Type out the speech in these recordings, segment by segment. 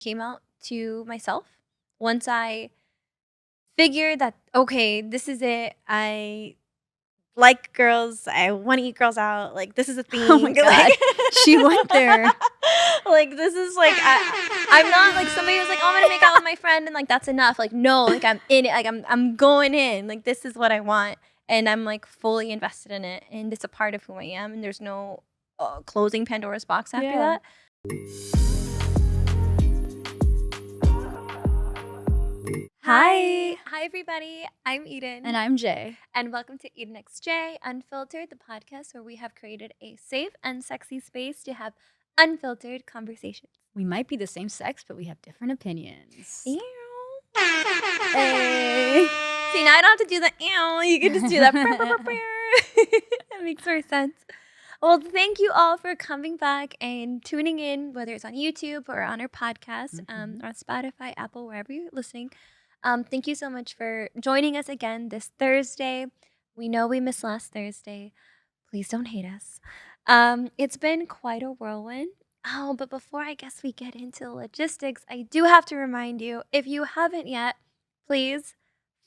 came out to myself. Once I figured that, okay, this is it. I like girls. I want to eat girls out. Like, this is a thing. Oh my God. She went there. Like, this is like, I'm not like somebody who's like, oh, I'm going to make out with my friend and like, that's enough. Like, no, like I'm in it. Like I'm going in. Like, this is what I want. And I'm like fully invested in it. And it's a part of who I am. And there's no closing Pandora's box after that. Hi everybody. I'm Eden. And I'm Jay. And welcome to Eden XJ Unfiltered, the podcast where we have created a safe and sexy space to have unfiltered conversations. We might be the same sex, but we have different opinions. Ew. Hey. See, now I don't have to do the ew. You can just do that. That makes more sense. Well, thank you all for coming back and tuning in, whether it's on YouTube or on our podcast, on Spotify, Apple, wherever you're listening. Thank you so much for joining us again this Thursday. We know we missed last Thursday. Please don't hate us. It's been quite a whirlwind. Oh, but before I guess we get into logistics, I do have to remind you, if you haven't yet, please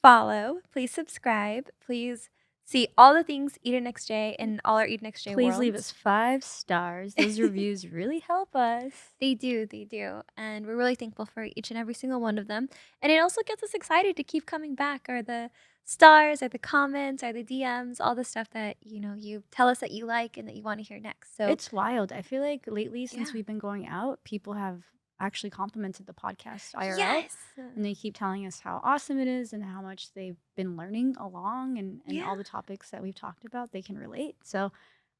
follow, please subscribe, please see all the things Eden XJ and all our Eden XJ Please worlds. leave us 5 stars. Those reviews really help us. They do. And we're really thankful for each and every single one of them. And it also gets us excited to keep coming back, or the stars, or the comments, or the DMs, all the stuff that, you tell us that you like and that you want to hear next. So it's wild. I feel like lately, since we've been going out, people have actually complimented the podcast IRL. Yes. And they keep telling us how awesome it is and how much they've been learning along, and all the topics that we've talked about, they can relate. So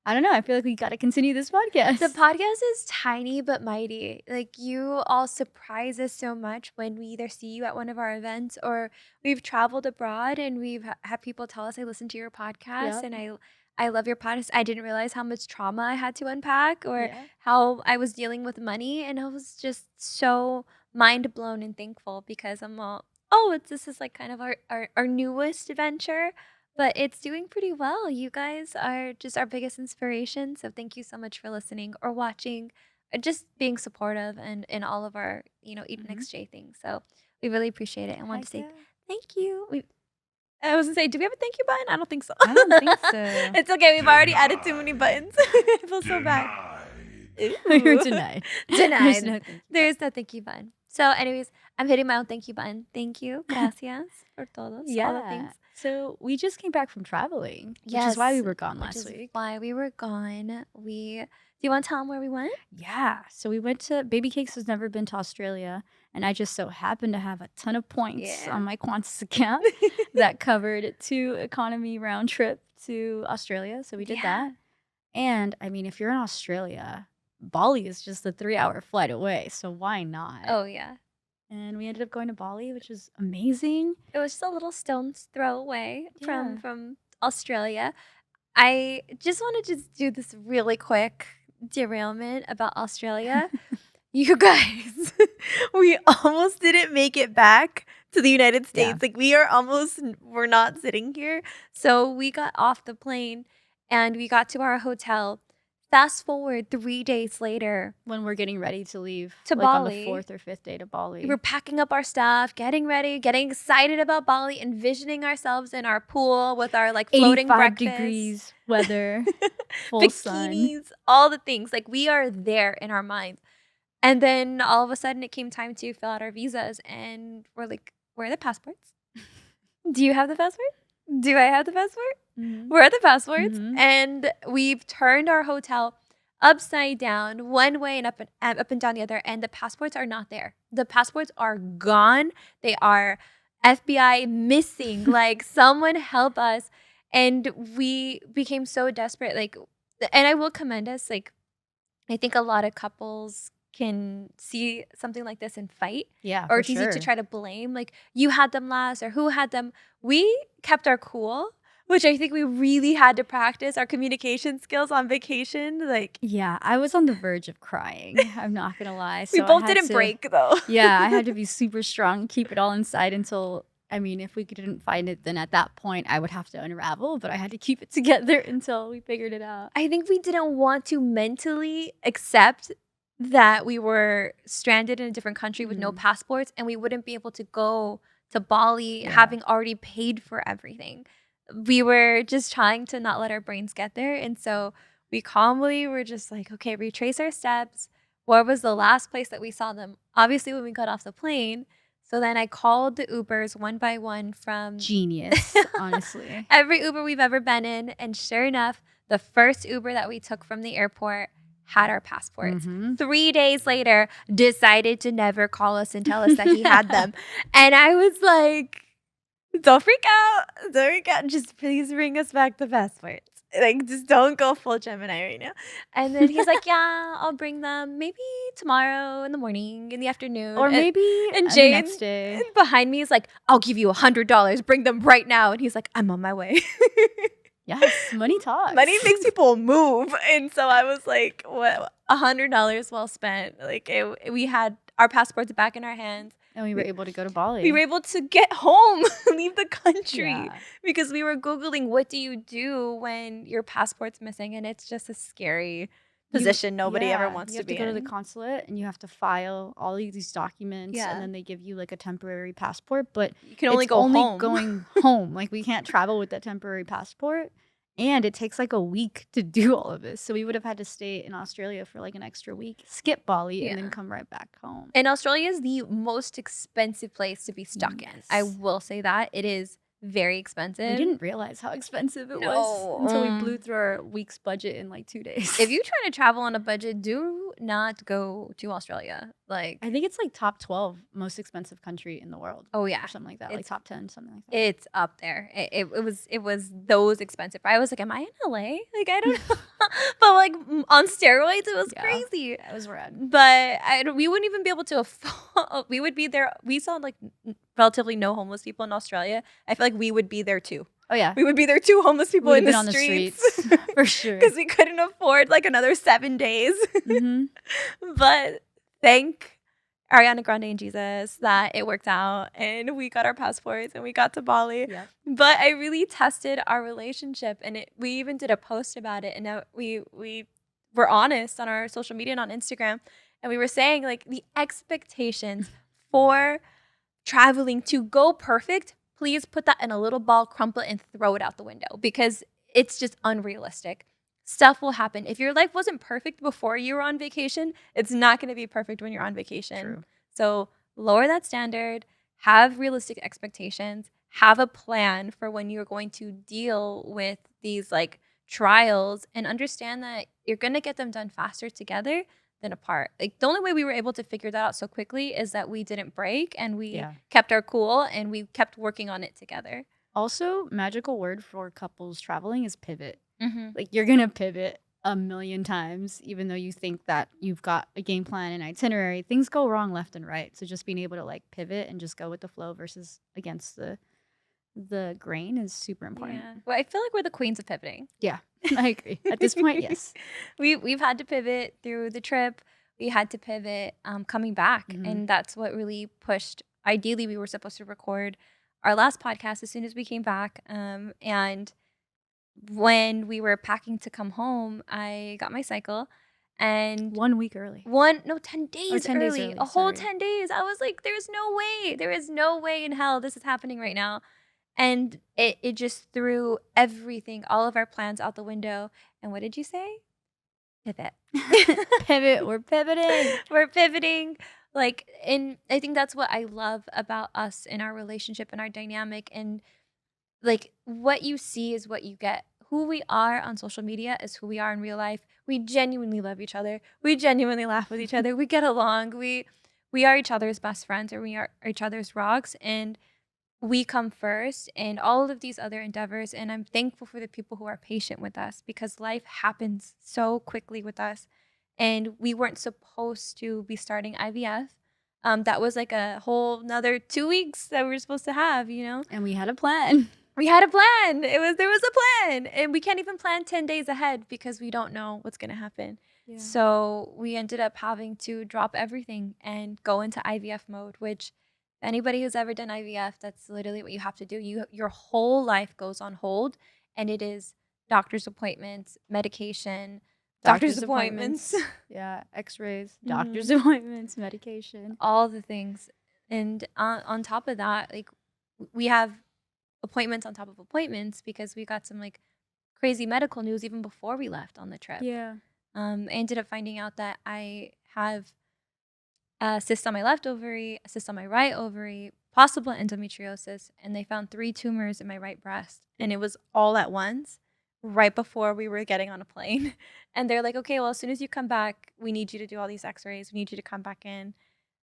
I don't know. I feel like we got to continue this podcast. The podcast is tiny but mighty. Like, you all surprise us so much when we either see you at one of our events, or we've traveled abroad and we've had people tell us, I listened to your podcast and I love your podcast. I didn't realize how much trauma I had to unpack, or how I was dealing with money. And I was just so mind blown and thankful, because I'm all, this is like kind of our newest adventure. But it's doing pretty well. You guys are just our biggest inspiration. So thank you so much for listening or watching, or just being supportive and in all of our, Eden XJ things. So we really appreciate it and want to say thank you. I was going to say, do we have a thank you button? I don't think so. I don't think so. It's okay. We've already added too many buttons. I feel so bad. You're denied. There's no thank you button. So anyways, I'm hitting my own thank you button. Thank you. Gracias por todos. All the things. So we just came back from traveling, which is why we were gone last week. Why we were gone. Do you want to tell them where we went? Yeah. So we went to, Baby Cakes has never been to Australia, and I just so happened to have a ton of points on my Qantas account that covered 2 economy round trip to Australia. So we did that. And I mean, if you're in Australia, Bali is just a 3-hour flight away. So why not? Oh, yeah. And we ended up going to Bali, which was amazing. It was just a little stone's throw away from Australia. I just want to do this really quick derailment about Australia. You guys, we almost didn't make it back to the United States. Like, we're not sitting here. So we got off the plane and we got to our hotel. Fast forward 3 days later, when we're getting ready to leave to Bali, on the 4th or 5th day to Bali. We're packing up our stuff, getting ready, getting excited about Bali, envisioning ourselves in our pool with our floating 85 breakfast, degrees weather, full bikinis, sun, all the things. Like, we are there in our minds. And then all of a sudden, it came time to fill out our visas, and we're like, "Where are the passports? Do you have the passport? Do I have the passport? Where are the passports?" And we've turned our hotel upside down, one way and up and down the other, and the passports are not there. The passports are gone. They are FBI missing. Like, someone help us. And we became so desperate. Like, and I will commend us. Like, I think a lot of couples can see something like this and fight. Yeah, or it's easy to try to blame. Like, you had them last, or who had them. We kept our cool, which I think we really had to practice our communication skills on vacation. Like, yeah, I was on the verge of crying. I'm not gonna lie. So we both didn't break, though. Yeah, I had to be super strong, keep it all inside until, I mean, if we didn't find it, then at that point I would have to unravel. But I had to keep it together until we figured it out. I think we didn't want to mentally accept that we were stranded in a different country with no passports, and we wouldn't be able to go to Bali having already paid for everything. We were just trying to not let our brains get there. And so we calmly were just like, okay, retrace our steps. Where was the last place that we saw them? Obviously, when we got off the plane. So then I called the Ubers one by one from Genius, honestly. every Uber we've ever been in. And sure enough, the first Uber that we took from the airport had our passports. 3 days later, decided to never call us and tell us that he had them. And I was like, don't freak out. Don't freak out. Just please bring us back the passports. Like, just don't go full Gemini right now. And then he's like, yeah, I'll bring them maybe tomorrow in the morning, in the afternoon. Or maybe and the Jane next day. behind me is like, I'll give you $100. Bring them right now. And he's like, I'm on my way. Yes, money talks. Money makes people move. And so I was like, what? $100 well spent. Like, we had our passports back in our hands. And we were able to go to Bali. We were able to get home, leave the country, because we were Googling, what do you do when your passport's missing? And it's just a scary position nobody ever wants to be in. You have to go to the consulate and you have to file all of these documents, and then they give you like a temporary passport, but you can only go home. Going home. Like, we can't travel with that temporary passport. And it takes like a week to do all of this. So we would have had to stay in Australia for like an extra week, skip Bali, and then come right back home. And Australia is the most expensive place to be stuck in. I will say that. It is very expensive. We didn't realize how expensive it was until we blew through our week's budget in like 2 days. If you're trying to travel on a budget, do not go to Australia. Like, I think it's like top 12 most expensive country in the world. Oh yeah, or something like that. It's like top 10, something like that. It's up there. It was those expensive. I was like, am I in LA? Like, I don't know. But like on steroids, it was crazy. It was rad. But we wouldn't even be able to afford. We would be there. We saw like relatively no homeless people in Australia. I feel like we would be there too. Oh yeah, we would be there too. Homeless people in the on streets. The streets for sure, because we couldn't afford like another 7 days. But thank Ariana Grande and Jesus that it worked out and we got our passports and we got to Bali. Yep. But I really tested our relationship, and we even did a post about it, and we were honest on our social media and on Instagram, and we were saying like the expectations for traveling to go perfect, please put that in a little ball, crumple it, and throw it out the window, because it's just unrealistic. Stuff will happen. If your life wasn't perfect before you were on vacation, it's not going to be perfect when you're on vacation. True. So lower that standard, have realistic expectations, have a plan for when you're going to deal with these like trials, and understand that you're going to get them done faster together than apart. Like, the only way we were able to figure that out so quickly is that we didn't break, and we kept our cool, and we kept working on it together. Also, magical word for couples traveling is pivot. Like, you're gonna pivot a million times, even though you think that you've got a game plan and itinerary. Things go wrong left and right. So just being able to like pivot and just go with the flow versus against the grain is super important. Yeah. Well, I feel like we're the queens of pivoting. Yeah, I agree. At this point, yes. We've had to pivot through the trip. We had to pivot coming back, and that's what really pushed. Ideally, we were supposed to record our last podcast as soon as we came back, and when we were packing to come home, I got my cycle, and 1 week early. 10 days 10 early. days early. A whole 10 days. I was like, there's no way. There is no way in hell this is happening right now. And it just threw everything, all of our plans out the window. And what did you say? Pivot. Pivot. We're pivoting. We're pivoting. Like, and I think that's what I love about us in our relationship and our dynamic. And like, what you see is what you get. Who we are on social media is who we are in real life. We genuinely love each other. We genuinely laugh with each other. We get along. We are each other's best friends, or we are each other's rocks, and we come first in all of these other endeavors. And I'm thankful for the people who are patient with us, because life happens so quickly with us. And we weren't supposed to be starting IVF. That was like a whole another 2 weeks that we were supposed to have, you know? And we had a plan. We had a plan. There was a plan. And we can't even plan 10 days ahead because we don't know what's going to happen. Yeah. So we ended up having to drop everything and go into IVF mode, which anybody who's ever done IVF, that's literally what you have to do. Your whole life goes on hold, and it is doctor's appointments, medication, Doctor's appointments. Yeah, x-rays, doctor's Mhm. appointments, medication. All the things. And on top of that, like we have appointments on top of appointments because we got some like crazy medical news even before we left on the trip. Yeah. I ended up finding out that I have a cyst on my left ovary, a cyst on my right ovary, possible endometriosis, and they found 3 tumors in my right breast. And it was all at once right before we were getting on a plane. And they're like, okay, well, as soon as you come back, we need you to do all these x rays. We need you to come back in.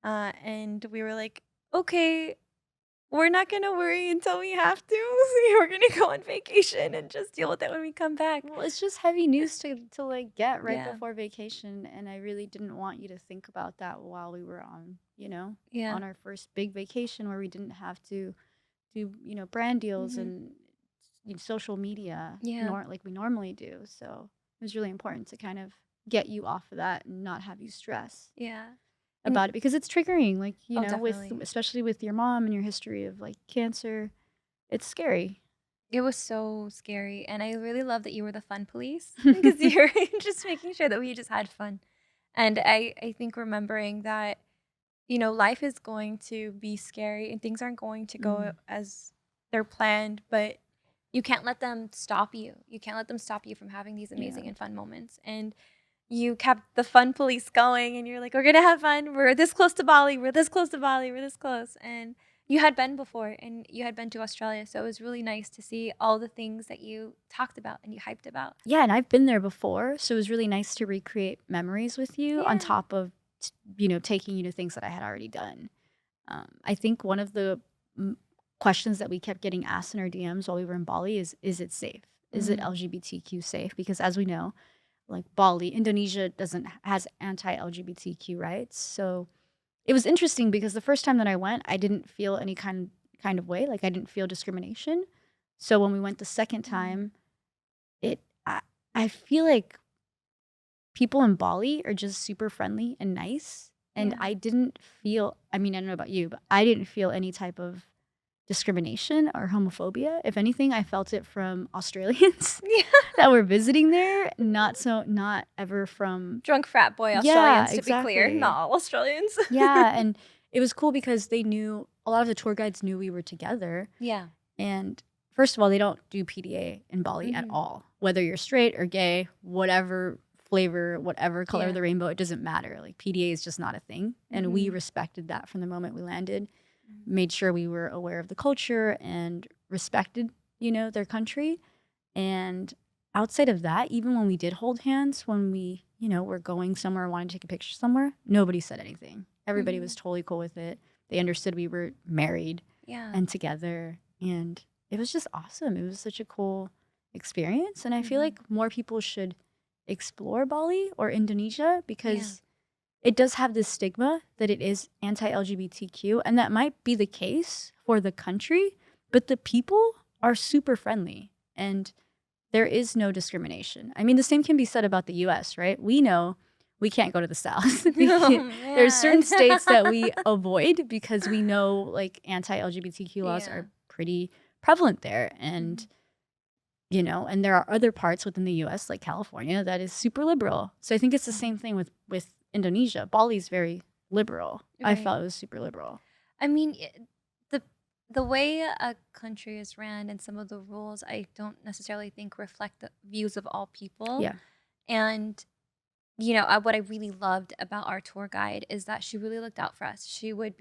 And we were like, okay, we're not gonna worry until we have to. We're gonna go on vacation and just deal with it when we come back. Well, it's just heavy news to like get right Yeah. before vacation, and I really didn't want you to think about that while we were on, Yeah. on our first big vacation where we didn't have to do, brand deals Mhm. and social media Yeah. like we normally do. So it was really important to kind of get you off of that and not have you stress Yeah. And about it because it's triggering, like, oh, with definitely. especially with your mom and your history of like cancer. It's scary. It was so scary, and I really love that you were the fun police because you were just making sure that we just had fun. And I think remembering that, life is going to be scary and things aren't going to go Mm, as they're planned, but you can't let them stop you. You can't let them stop you from having these yeah. amazing and fun moments. And you kept the fun police going and you're like, we're gonna have fun. We're this close to Bali. We're this close to Bali. We're this close. And you had been before and you had been to Australia. So it was really nice to see all the things that you talked about and you hyped about. Yeah, and I've been there before, so it was really nice to recreate memories with you on Yeah. top of, taking you to things that I had already done. I think one of the questions that we kept getting asked in our DMs while we were in Bali is it safe? Is it Mhm. LGBTQ safe? Because as we know, like Bali, Indonesia has anti-LGBTQ rights. So it was interesting because the first time that I went, I didn't feel any kind of way, like I didn't feel discrimination. So when we went the second Mhm. time, it I feel like people in Bali are just super friendly and nice. And Yeah. I didn't feel, I mean, I don't know about you, but I didn't feel any type of discrimination or homophobia. If anything, I felt it from Australians Yeah. that were visiting there, not ever from, Drunk frat boy yeah, Australians, to be clear. Not exactly. all Australians. Yeah. And it was cool because they knew, a lot of the tour guides knew we were together. Yeah. And first of all, they don't do PDA in Bali at Mhm. all. Whether you're straight or gay, whatever flavor, whatever color of Yeah. the rainbow, it doesn't matter. Like PDA is just not a thing. And we Mhm. respected that from the moment we landed, Mhm. made sure we were aware of the culture and respected, their country. And outside of that, even when we did hold hands, when we, were going somewhere, wanted to take a picture somewhere, nobody said anything. Everybody was Mhm. totally cool with it. They understood we were married Yeah. and together. And it was just awesome. It was such a cool experience. And I feel Mhm. like more people should explore Bali or Indonesia Yeah. because it does have this stigma that it is anti LGBTQ. And that might be the case for the country, but the people are super friendly and there is no discrimination. I mean, the same can be said about the US, right? We know we can't go to the South. Oh, There's certain man. states that we avoid because we know like anti LGBTQ laws Yeah. are pretty prevalent there. And, Mhm. and there are other parts within the US, like California, that is super liberal. So I think it's the same Mhm. thing with Indonesia. Bali's very liberal. I Right. felt it was super liberal. I mean, the the way a country is ran and some of the rules, I don't necessarily think reflect the views of all people. Yeah. And what I really loved about our tour guide is that she really looked out for us. She would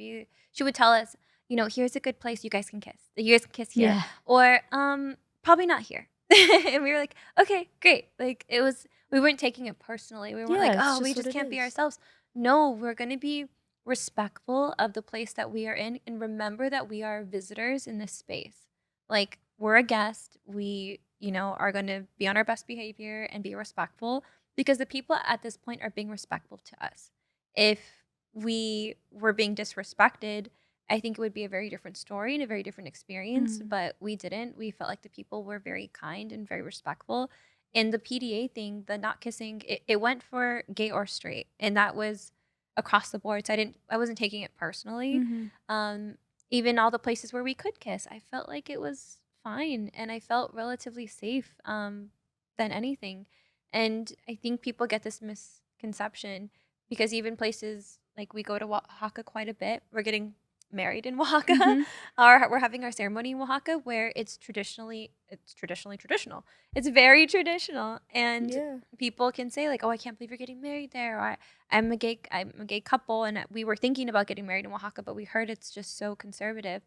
tell us, here's a good place you guys can kiss. You guys can kiss here, Yeah. or probably not here. And we were like, okay, great. Like we weren't taking it personally. We weren't Yeah. like, It's oh, we just what just it can't be is. ourselves. No, we're gonna be respectful of the place that we are in, and remember that we are visitors in this space. Like we're a guest. We, are going to be on our best behavior and be respectful because the people at this point are being respectful to us. If we were being disrespected, I think it would be a very different story and a very different experience, Mm. but we didn't. We felt like the people were very kind and very respectful. And the PDA thing, the not kissing, it went for gay or straight. And that was across the board. So I wasn't taking it personally. Hmm. Um, Even all the places where we could kiss, I felt like it was fine and I felt relatively safe than anything. And I think people get this misconception because even places like we go to Oaxaca quite a bit. We're getting married in Oaxaca, Mm-hmm. or we're having our ceremony in Oaxaca, where it's traditionally traditional. It's very traditional, and Yeah. people can say like, "Oh, I can't believe you're getting married there." Or, I'm a gay couple, and we were thinking about getting married in Oaxaca, but we heard it's just so conservative.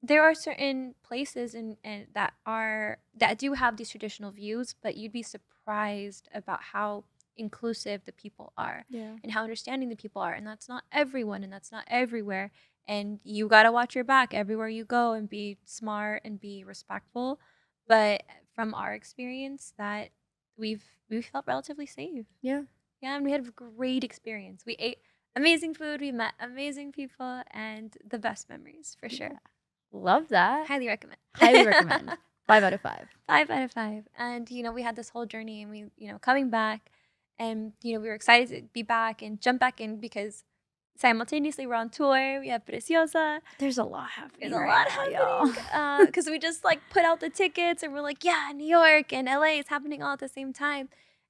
There are certain places and that do have these traditional views, but you'd be surprised about how inclusive the people are Yeah. and how understanding the people are. And that's not everyone and that's not everywhere. And you got to watch your back everywhere you go and be smart and be respectful. But from our experience, that we felt relatively safe. Yeah. Yeah, and we had a great experience. We ate amazing food, we met amazing people, and the best memories for sure. Yeah. Love that. Highly recommend. Highly recommend. 5 out of 5. 5 out of 5. And we had this whole journey, and we coming back, and we were excited to be back and jump back in because simultaneously we're on tour. We have Preciosa. There's a lot There's happening a right lot now, y'all. happening because we just like put out the tickets, and we're like, yeah, New York and LA is happening all at the same time.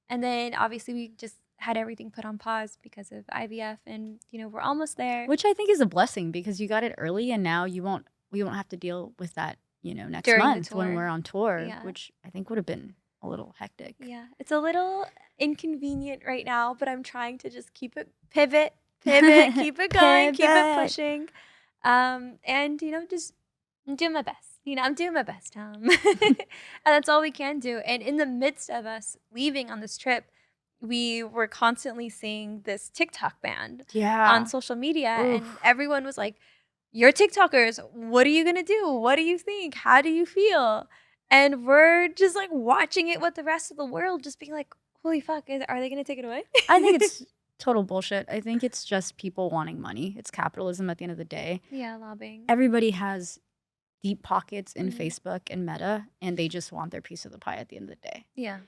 And then obviously we just had everything put on pause because of IVF, and we're almost there. Which I think is a blessing because you got it early and now we won't have to deal with that, next During the month when tour. we're on tour, Yeah. which I think would have been a little hectic. Yeah, it's a little inconvenient right now, but I'm trying to just keep it pivot, keep it going, keep it Pivot. pushing. And just I'm doing my best. I'm doing my best, and that's all we can do. And in the midst of us leaving on this trip, we were constantly seeing this TikTok ban Yeah. on social media, and Oof. everyone was like, "You're TikTokers. What are you gonna do? What do you think? How do you feel?" And we're just like watching it with the rest of the world, just being like, "Holy fuck! Are they gonna take it away?" I think it's total bullshit. I think it's just people wanting money. It's capitalism at the end of the day. Yeah, lobbying. Everybody has deep pockets in Mhm. Facebook and Meta, and they just want their piece of the pie at the end of the day. Yeah.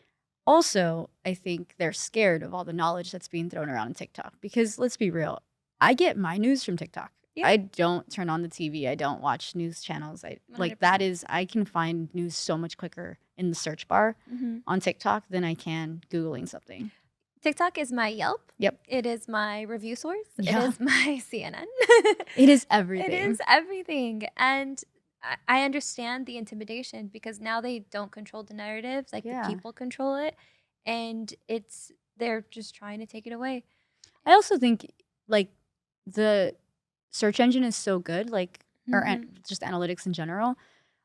Also, I think they're scared of all the knowledge that's being thrown around on TikTok because let's be real, I get my news from TikTok. Yeah. I don't turn on the TV. I don't watch news channels. I can find news so much quicker in the search bar Mhm. on TikTok than I can Googling something. TikTok is my Yelp. Yep. It is my review source. Yeah. It is my CNN. It is everything. It is everything. And I understand the intimidation because now they don't control the narratives, like Yeah. the people control it, and they're just trying to take it away. I also think like the search engine is so good, like just analytics in general,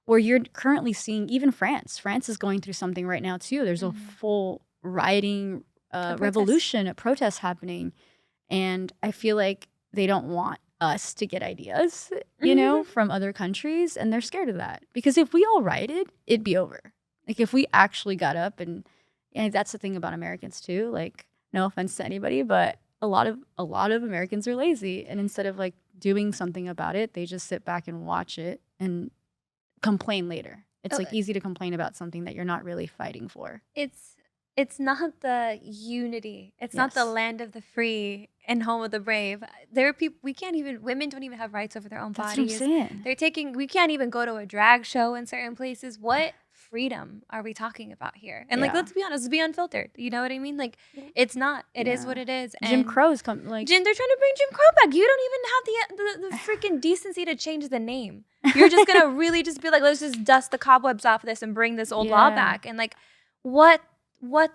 where you're currently seeing even France. France is going through something right now too. There's a full rioting revolution, a protest happening, and I feel like they don't want us to get ideas, from other countries, and they're scared of that because if we all rioted, it'd be over. Like if we actually got up and that's the thing about Americans too. Like no offense to anybody, but a lot of Americans are lazy, and instead of like doing something about it, they just sit back and watch it and complain later. It's like easy to complain about something that you're not really fighting for. It's not the unity. It's not the Yes. land of the free and home of the brave. There are people women don't even have rights over their own That's what I'm bodies. saying. We can't even go to a drag show in certain places. What freedom are we talking about here? And like, Yeah. let's be honest, let's be unfiltered. You know what I mean? Like, it's not. It is what it is. Jim And Crow's come like they're trying to bring Jim Crow back. You don't even have the freaking decency to change the name. You're just gonna really just be like, let's just dust the cobwebs off this and bring this old law Yeah. back. And like, what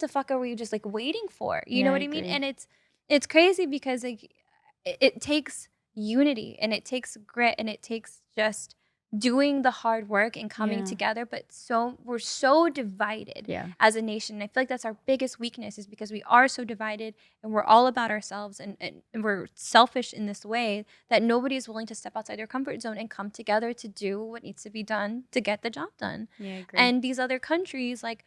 the fuck are we just like waiting for? You know Yeah, what I I mean? agree. And it's crazy because like it takes unity and it takes grit and it takes just doing the hard work and coming Yeah. together. But we're so divided Yeah. as a nation. And I feel like that's our biggest weakness is because we are so divided and we're all about ourselves and we're selfish in this way that nobody is willing to step outside their comfort zone and come together to do what needs to be done to get the job done. Yeah, I agree. And these other countries like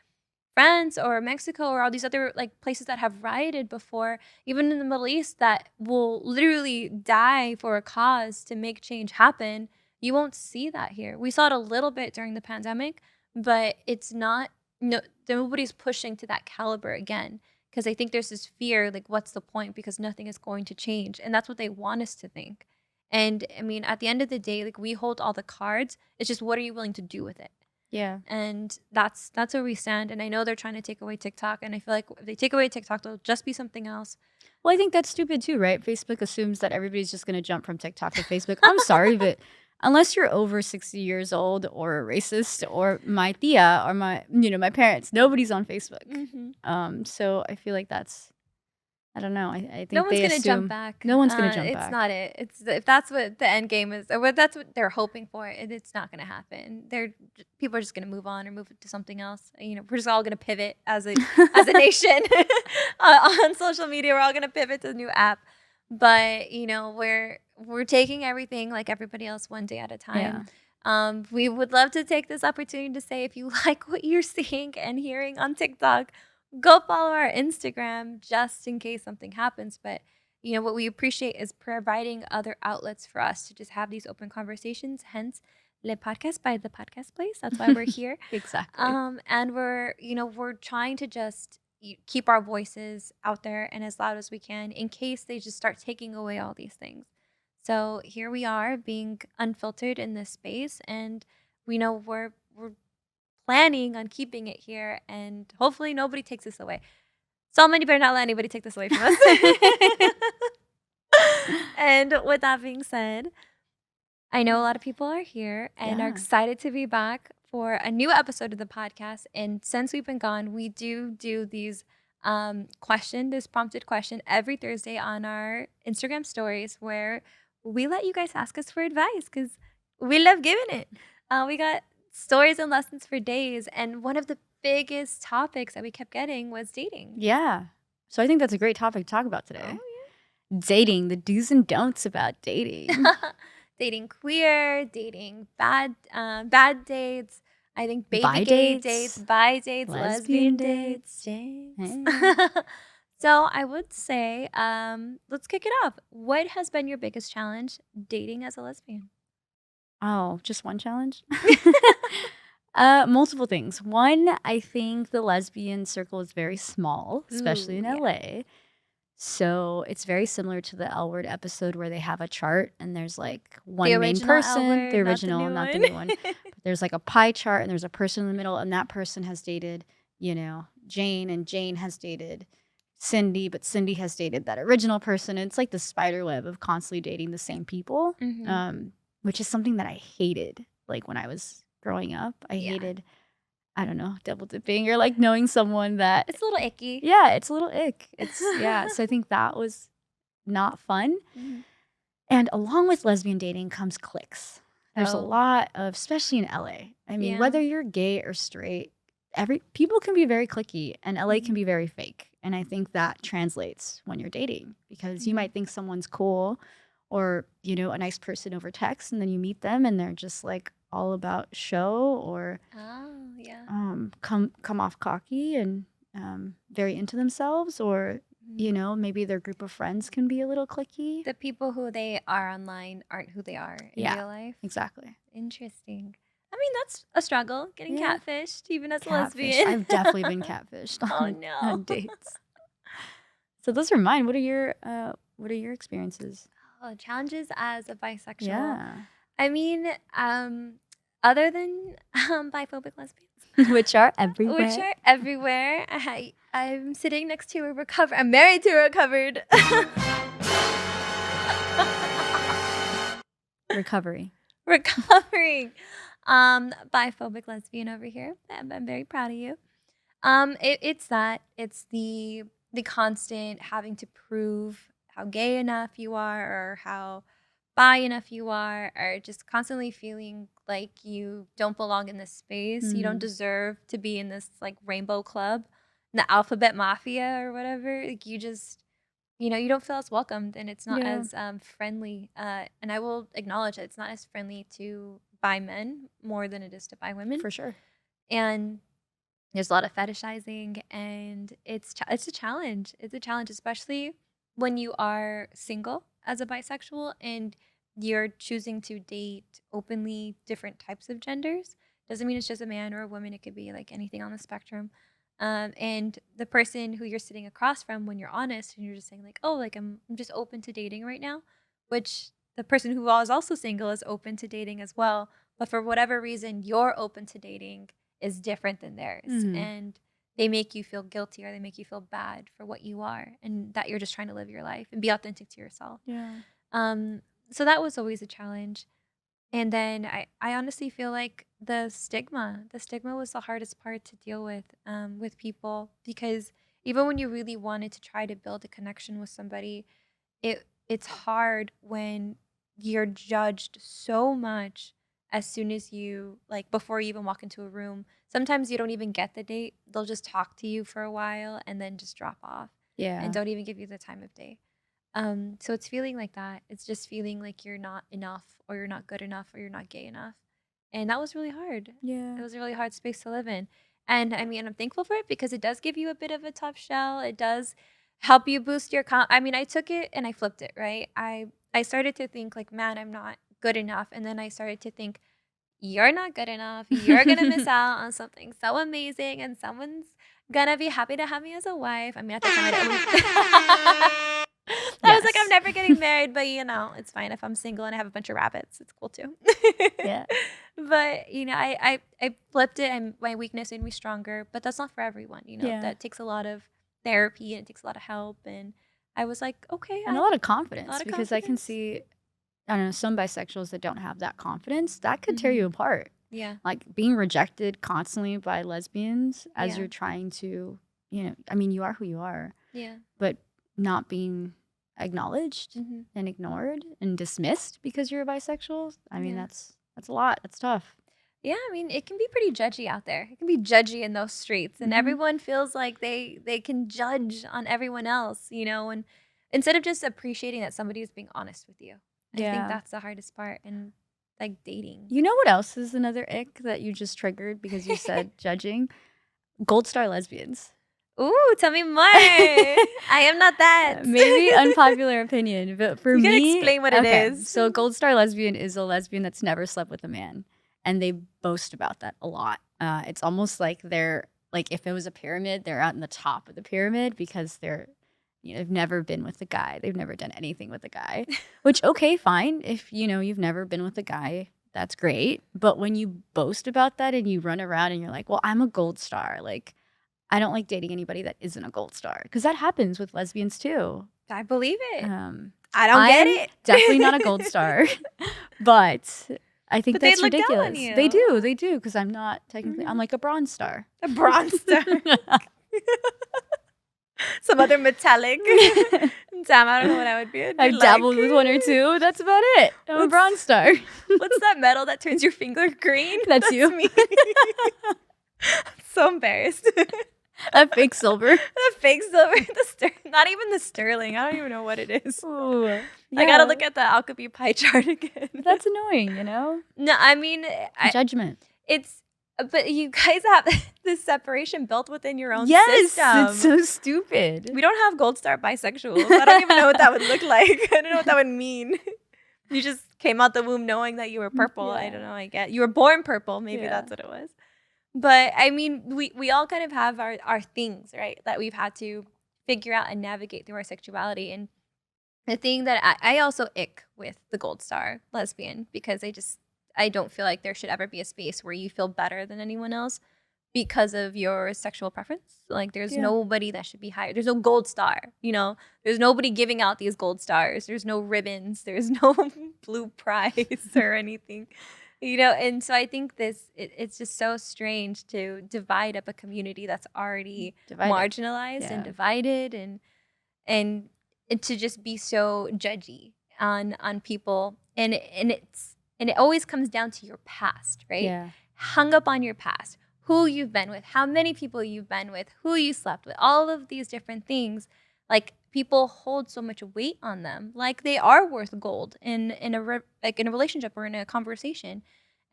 France or Mexico or all these other like places that have rioted before, even in the Middle East, that will literally die for a cause to make change happen. You won't see that here. We saw it a little bit during the pandemic, but it's not. Nobody's pushing to that caliber again because I think there's this fear, like, what's the point? Because nothing is going to change, and that's what they want us to think. And I mean, at the end of the day, like we hold all the cards. It's just what are you willing to do with it? Yeah. And that's where we stand. And I know they're trying to take away TikTok, and I feel like if they take away TikTok, they'll just be something else. Well, I think that's stupid too, right? Facebook assumes that everybody's just going to jump from TikTok to Facebook. I'm sorry, but unless you're over 60 years old or a racist or my tia or my parents, nobody's on Facebook. So I feel like that's, I don't know. I No think one's they gonna jump assume back. no one's going to jump It's back. not it. It's if that's what the end game is, or what that's what they're hoping for. It's not gonna happen. People are just gonna move on or move to something else. We're just all gonna pivot as a nation on social media. We're all gonna pivot to a new app, but we're taking everything like everybody else one day at a time. We would love to take this opportunity to say if you like what you're seeing and hearing on TikTok, go follow our Instagram just in case something happens. But what we appreciate is providing other outlets for us to just have these open conversations. Hence, Le Podcast by the Podcast Place. That's why we're here. Exactly. And we're trying to just keep our voices out there and as loud as we can in case they just start taking away all these things. So here we are being unfiltered in this space, and we know we're planning on keeping it here, and hopefully nobody takes this away. Somebody better not let anybody take this away from us. And with that being said, I know a lot of people are here and are excited to be back for a new episode of the podcast. And since we've been gone, we do these this prompted question every Thursday on our Instagram stories, where we let you guys ask us for advice because we love giving it. We got stories and lessons for days, and one of the biggest topics that we kept getting was dating. Yeah. So I think that's a great topic to talk about today. Oh, yeah. Dating, the do's and don'ts about dating. Dating queer, dating bad dates. I think baby Bi gay dates, dates, bi dates, lesbian dates, James. So I would say, let's kick it off. What has been your biggest challenge dating as a lesbian? Oh, just one challenge? Multiple things. One, I think the lesbian circle is very small, especially in LA. So it's very similar to the L Word episode where they have a chart and there's like one main person, the original, not the new one. But there's like a pie chart and there's a person in the middle, and that person has dated, Jane, and Jane has dated Cindy, but Cindy has dated that original person. And it's like the spider web of constantly dating the same people, which is something that I hated. Like when I was growing up, I hated, I don't know, double dipping or like knowing someone that it's a little icky. Yeah, it's a little ick. So I think that was not fun. And along with lesbian dating comes cliques. There's a lot of, especially in LA. I mean, whether you're gay or straight, people can be very cliquey, and LA can be very fake. And I think that translates when you're dating, because you might think someone's cool or, a nice person over text, and then you meet them and they're just like all about show or come off cocky and very into themselves, or maybe their group of friends can be a little cliquey. The people who they are online aren't who they are in real life. Exactly. Interesting. I mean, that's a struggle, getting catfished even as a lesbian. I've definitely been catfished on dates. So those are mine. What are your experiences? Challenges as a bisexual. Yeah. I mean, other than biphobic lesbians, which are everywhere. I'm sitting next to a recovered. I'm married to a recovered. Recovering. Biphobic lesbian over here. I'm very proud of you. It's the constant having to prove how gay enough you are or how bi enough you are, or just constantly feeling like you don't belong in this space. You don't deserve to be in this like rainbow club, the alphabet mafia or whatever. Like you just, you don't feel as welcomed, and it's not as friendly. And I will acknowledge that it's not as friendly to bi men more than it is to bi women. For sure. And there's a lot of fetishizing, and it's a challenge. It's a challenge, especially when you are single as a bisexual and you're choosing to date openly different types of genders. Doesn't mean it's just a man or a woman. It could be like anything on the spectrum. And the person who you're sitting across from, when you're honest and you're just saying like, oh, like I'm just open to dating right now, which the person who is also single is open to dating as well. but for whatever reason, your open to dating is different than theirs. Mhm. And they make you feel guilty or they make you feel bad for what you are and that you're just trying to live your life and be authentic to yourself. Yeah. Um, so that was always a challenge. And then I honestly feel like the stigma was the hardest part to deal with people because even when you really wanted to try to build a connection with somebody, it's hard when you're judged so much as soon as you like before you even walk into a room. Sometimes you don't even get the date. They'll just talk to you for a while and then just drop off and Yeah. don't even give you the time of day. So it's feeling like that. It's just feeling like you're not enough or you're not good enough or you're not gay enough. And that was really hard. Yeah. It was a really hard space to live in. And I mean, I'm thankful for it because it does give you a bit of a tough shell. It does help you boost your I mean, I took it and I flipped it, right? I started to think like, man, I'm not good enough. And then I started to think, you're not good enough. You're gonna miss out on something so amazing and someone's gonna be happy to have me as a wife. I mean, at the time I was like, I'm Yes. never getting married, but it's fine if I'm single and I have a bunch of rabbits. It's cool too. Yeah. But I flipped it and my weakness made me stronger. But that's not for everyone. Yeah. That takes a lot of therapy and it takes a lot of help. And I was like, okay, And I a lot of a confidence lot of because I can confidence. see, I don't know, some bisexuals that don't have that confidence, that could tear Mhm. you apart. Yeah. Like being rejected constantly by lesbians as Yeah. you're trying to, I mean, you are who you are, Yeah. but not being acknowledged Mhm. and ignored and dismissed because you're a bisexual. I mean, Yeah. that's a lot. That's tough. Yeah, I mean, it can be pretty judgy out there. It can be judgy in those streets, and Hmm. everyone feels like they can judge on everyone else, and instead of just appreciating that somebody is being honest with you. I think Yeah. that's the hardest part in like dating. You know what else is another ick that you just triggered because you said judging? Gold star lesbians. Ooh, tell me more. I am not that. Maybe unpopular opinion, but for You gotta me, explain what it okay. is. So, gold star lesbian is a lesbian that's never slept with a man, and they boast about that a lot. It's almost like they're like if it was a pyramid, they're out in the top of the pyramid because they've never been with a guy. They've never done anything with a guy. Which okay, fine. If you've never been with a guy, that's great. But when you boast about that and you run around and you're like, well, I'm a gold star, like I don't like dating anybody that isn't a gold star because that happens with lesbians too. I believe it. Um, I don't get I'm it. definitely not a gold star, but I think But they that's look down on ridiculous. you. They do, because I'm not technically. I'm Mhm. like a bronze star. A bronze star. Some other metallic. Damn, I don't know what I would be. I'd be I've dabbled with one or two. That's about it. I'm a What's- bronze star. What's that metal that turns your finger green? That's you. me. So embarrassed. A fake silver. The fake silver, not even the sterling. I don't even know what it is. Ooh, I yeah. gotta look at the alchemy pie chart again. That's annoying, you know? No, I mean, Judgment. but you guys have this separation built within your own Yes, system. it's so stupid. We don't have gold star bisexuals. I don't even know what that would look like. I don't know what that would mean. You just came out the womb knowing that you were purple. Yeah. I don't know. I get you were born purple. Maybe Yeah. that's what it was. But I mean, we all kind of have our things, right? That we've had to figure out and navigate through our sexuality. And the thing that I also ick with the gold star lesbian because I don't feel like there should ever be a space where you feel better than anyone else because of your sexual preference. Like there's Yeah. nobody that should be higher. There's no gold star, There's nobody giving out these gold stars. There's no ribbons. There's no blue prize or anything. And so I think it's just so strange to divide up a community that's already Divided. marginalized and Yeah. divided and to just be so judgy on people and it always comes down to your past, right? Yeah. Hung up on your past, who you've been with, how many people you've been with, who you slept with, all of these different things. Like people hold so much weight on them, like they are worth gold in a relationship or in a conversation.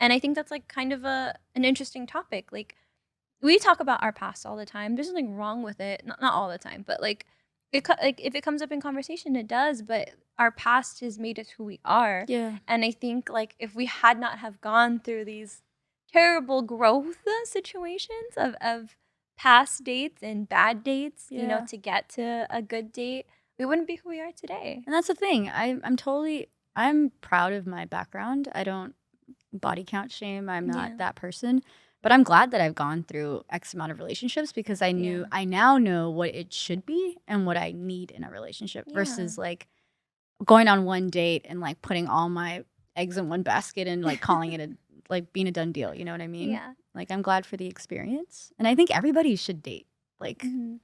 And I think that's like kind of an interesting topic. Like we talk about our past all the time. There's nothing wrong with it, not all the time, but like if it comes up in conversation, it does. But our past has made us who we are. Yeah. And I think like if we had not have gone through these terrible growth situations of past dates and bad dates, Yeah. to get to a good date, we wouldn't be who we are today. And that's the thing. I'm proud of my background. I don't body count shame. I'm not Yeah. that person. But I'm glad that I've gone through X amount of relationships because I now know what it should be and what I need in a relationship Yeah. versus like going on one date and like putting all my eggs in one basket and like calling it like being a done deal. You know what I mean? Yeah. Like I'm glad for the experience. And I think everybody should date like Mhm.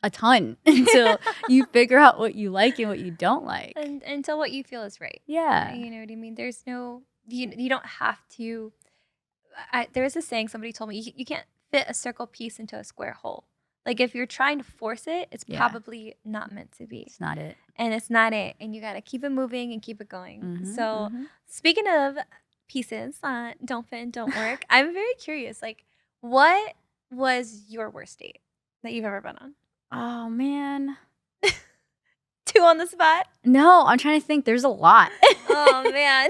a ton until you figure out what you like and what you don't like. And until what you feel is right. Yeah. You know what I mean? There's no you don't have to. There was a saying somebody told me you can't fit a circle piece into a square hole. Like if you're trying to force it, it's Yeah. probably not meant to be. It's not it. And it's not it. And you got to keep it moving and keep it going. Mhm, So, mhm. speaking of pieces that don't fit and don't work, I'm very curious. Like, what was your worst date that you've ever been on? Oh man. 2 on the spot? No, I'm trying to think. There's a lot. Oh, man.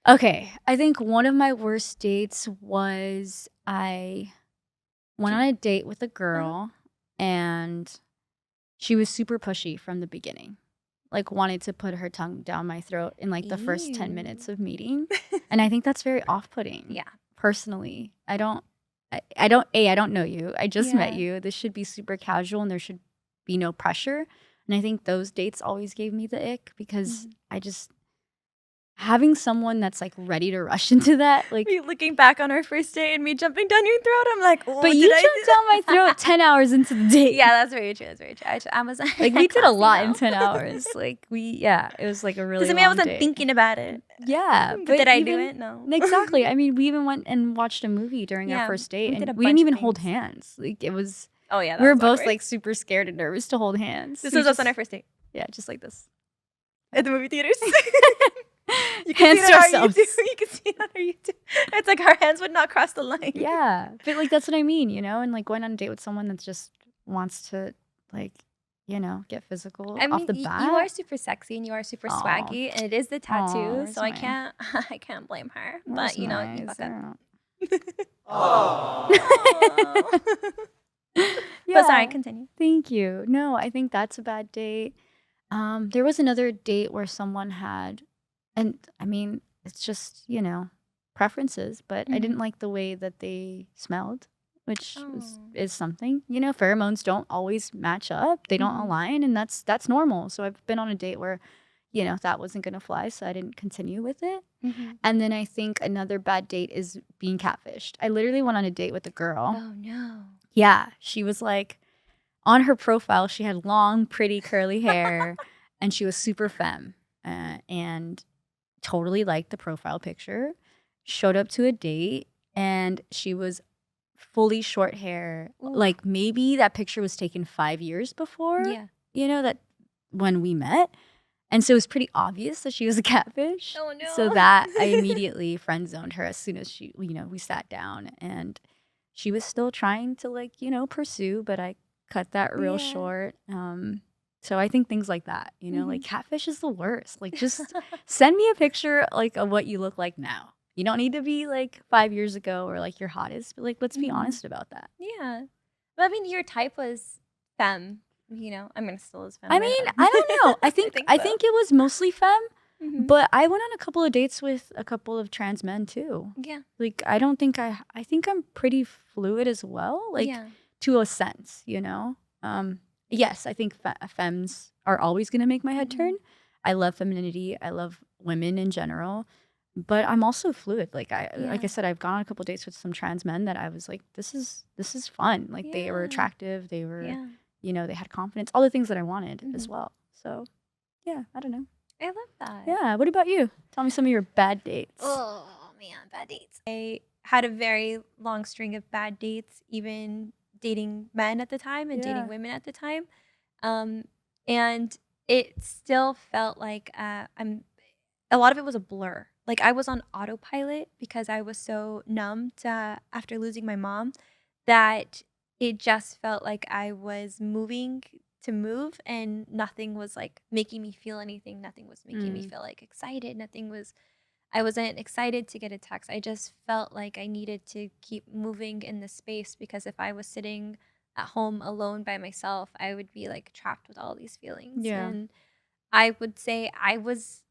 Okay, I think one of my worst dates was I went on a date with a girl and she was super pushy from the beginning. Like wanted to put her tongue down my throat in like the first 10 minutes of meeting. And I think that's very off-putting. Yeah. Personally. I don't know you. I just met Yeah. you. This should be super casual and there should be no pressure. And I think those dates always gave me the ick because I just having someone that's like ready to rush into that, like Me looking back on our first date and me jumping down your throat, I'm like, oh, but you jumped down my throat 10 hours into the date. Yeah, that's very true. That's very true. I was Like we did a lot in 10 hours. Like it was like a really Doesn't mean I long wasn't date. thinking about it. Yeah, But did I do it? No. Exactly. I mean, we even went and watched a movie during our first date, we did and a we didn't bunch of even hold things. hands. Like it was. Oh yeah, We were was both awkward. like super scared and nervous to hold hands. This We was us just- on our first date Yeah, just like this. at the movie theaters. You Hands see to it on our ourselves. YouTube. You can see it on our YouTube. It's like our hands would not cross the line. Yeah, but like that's what I mean, you know, and like going on a date with someone that just wants to like, get physical I off mean, the bat. you are super sexy and you are super Aw. swaggy, and it is the tattoo, Where's so I my- can't I can't blame her. Where's But you know, my you fuck up. zero? But sorry, continue. Thank you. No, I think that's a bad date. There was another date where someone had, and I mean, it's just, preferences, but I didn't like the way that they smelled, which is something. Pheromones don't always match up. They don't align, and that's normal. So I've been on a date where, that wasn't going to fly, so I didn't continue with it. And then I think another bad date is being catfished. I literally went on a date with a girl. Oh no. Yeah, she was like, on her profile, she had long, pretty, curly hair, and she was super femme, and totally liked the profile picture. Showed up to a date, and she was fully short hair. Ooh. Like maybe that picture was taken 5 years before. Yeah. That when we met. And so it was pretty obvious that she was a catfish. Oh no. So that I immediately friend zoned her as soon as we sat down, and she was still trying to pursue, but I cut that real short. So I think things like that, like catfish is the worst. Like just send me a picture like of what you look like now. You don't need to be like 5 years ago or like your hottest, but like let's be honest about that. Yeah. But I mean, your type was femme. I'm gonna still as femme. I mean, I don't know. I think it was mostly femme, but I went on a couple of dates with a couple of trans men too. Yeah. Like I don't think I think I'm pretty fluid as well. Like to a sense, Yes, I think femmes are always gonna make my head turn. I love femininity. I love women in general. But I'm also fluid. Like I said, I've gone on a couple of dates with some trans men that I was like, this is fun. Like they were attractive. They were, they had confidence. All the things that I wanted as well. So, yeah, I don't know. I love that. Yeah. What about you? Tell me some of your bad dates. Oh man, bad dates. I had a very long string of bad dates, even dating men at the time and dating women at the time. And it still felt like a lot of it was a blur. Like I was on autopilot because I was so numb after losing my mom that it just felt like I was moving to move and nothing was like making me feel anything. Nothing was making me feel like excited. I wasn't excited to get a text. I just felt like I needed to keep moving in the space because if I was sitting at home alone by myself, I would be like trapped with all these feelings. Yeah. And I would say I was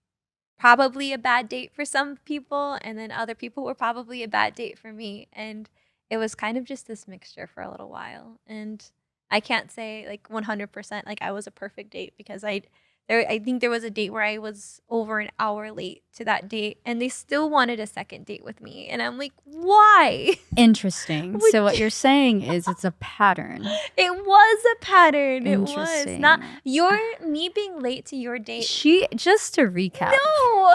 probably a bad date for some people, and then other people were probably a bad date for me, and it was kind of just this mixture for a little while, and I can't say, like, 100%, like, I was a perfect date because I think there was a date where I was over an hour late to that date, and they still wanted a second date with me, and I'm like, "Why?" Interesting. Would So what you you're saying is it's a pattern. It was a pattern, it was. Not Interesting. me being late to your date. She just to recap, No!